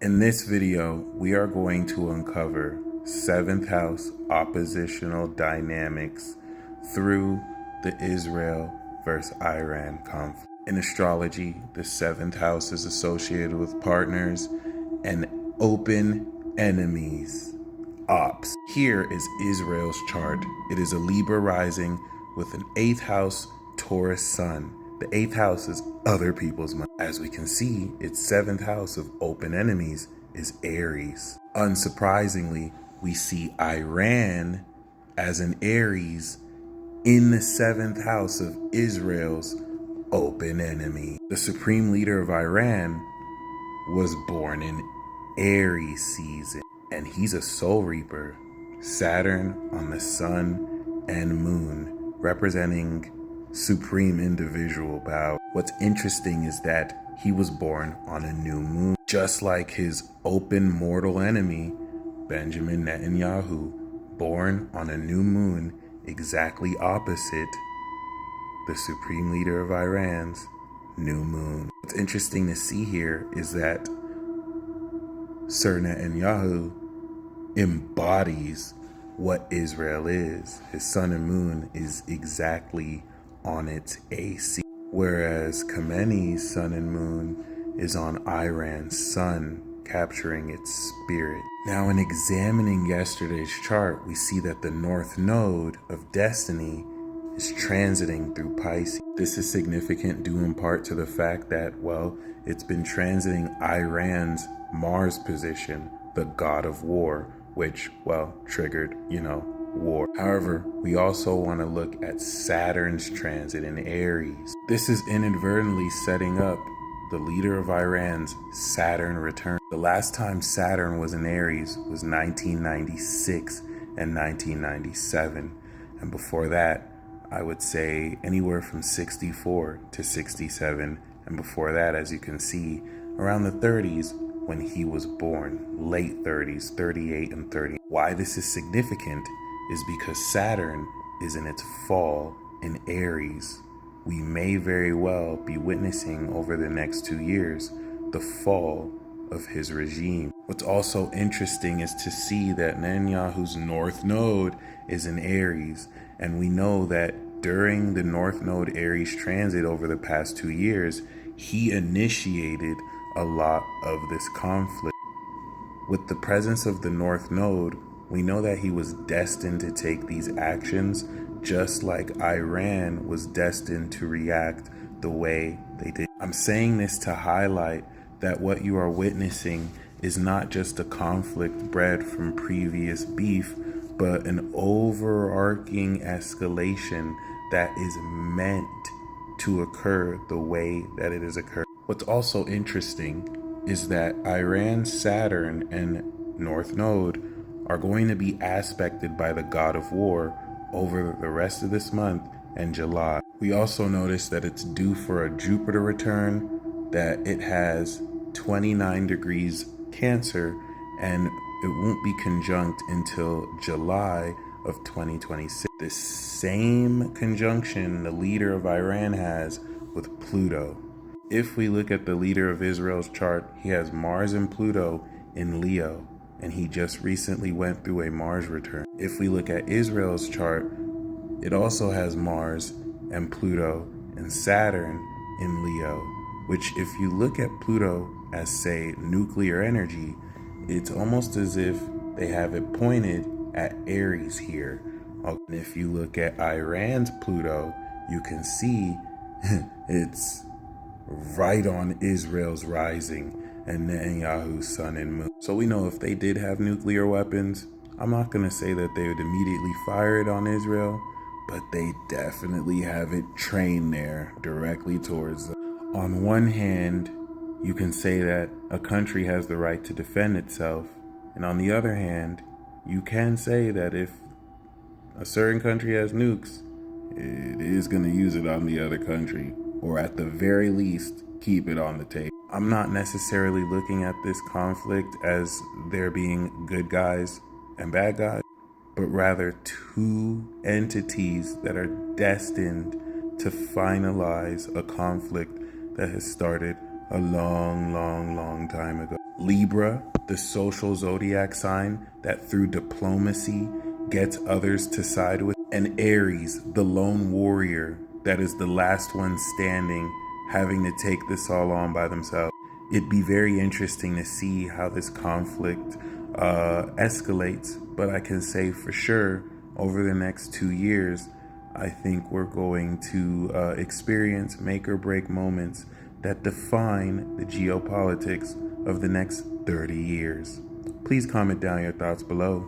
In this video, we are going to uncover 7th house oppositional dynamics through the Israel versus Iran conflict. In astrology, the 7th house is associated with partners and open enemies, ops. Here is Israel's chart. It is a Libra rising with an 8th house Taurus sun. The 8th house is other people's money. As we can see, its 7th house of open enemies is Aries. Unsurprisingly, we see Iran as an Aries in the 7th house of Israel's open enemy. The supreme leader of Iran was born in Aries season, and he's a soul reaper. Saturn on the sun and moon, representing supreme individual power. What's interesting is that he was born on a new moon, just like his open mortal enemy, Benjamin Netanyahu, born on a new moon, exactly opposite the supreme leader of Iran's new moon. What's interesting to see here is that Sir Netanyahu embodies what Israel is. His sun and moon is exactly on its AC, whereas Khamenei's sun and moon is on Iran's sun, capturing its spirit. Now, in examining yesterday's chart, we see that the north node of destiny is transiting through Pisces. This is significant due in part to the fact that, well, it's been transiting Iran's Mars position, the god of war, which, well, triggered, war. However, we also want to look at Saturn's transit in Aries. This is inadvertently setting up the leader of Iran's Saturn return. The last time Saturn was in Aries was 1996 and 1997. And before that, I would say anywhere from 64 to 67. And before that, as you can see, around the 30s when he was born, late 30s, 38 and 30. Why this is significant is because Saturn is in its fall in Aries. We may very well be witnessing over the next 2 years the fall of his regime. What's also interesting is to see that Netanyahu's north node is in Aries, and we know that during the north node Aries transit over the past 2 years, he initiated a lot of this conflict. With the presence of the north node, we know that he was destined to take these actions, just like Iran was destined to react the way they did. I'm saying this to highlight that what you are witnessing is not just a conflict bred from previous beef, but an overarching escalation that is meant to occur the way that it has occurred. What's also interesting is that Iran's Saturn and North Node are going to be aspected by the god of war over the rest of this month and July. We also notice that it's due for a Jupiter return, that it has 29 degrees Cancer, and it won't be conjunct until July of 2026. The same conjunction the leader of Iran has with Pluto. If we look at the leader of Israel's chart, he has Mars and Pluto in Leo, and he just recently went through a Mars return. If we look at Israel's chart, it also has Mars and Pluto and Saturn in Leo, which if you look at Pluto as, say, nuclear energy, it's almost as if they have it pointed at Aries here. And if you look at Iran's Pluto, you can see it's right on Israel's rising and Netanyahu's sun and moon. So we know if they did have nuclear weapons, I'm not going to say that they would immediately fire it on Israel, but they definitely have it trained there directly towards them. On one hand, you can say that a country has the right to defend itself, and on the other hand, you can say that if a certain country has nukes, it is going to use it on the other country, or at the very least, keep it on the table. I'm not necessarily looking at this conflict as there being good guys and bad guys, but rather two entities that are destined to finalize a conflict that has started a long time ago. Libra, the social zodiac sign that through diplomacy gets others to side with. And Aries, the lone warrior that is the last one standing, having to take this all on by themselves. It'd be very interesting to see how this conflict escalates, but I can say for sure over the next 2 years, I think we're going to experience make or break moments that define the geopolitics of the next 30 years. Please comment down your thoughts below.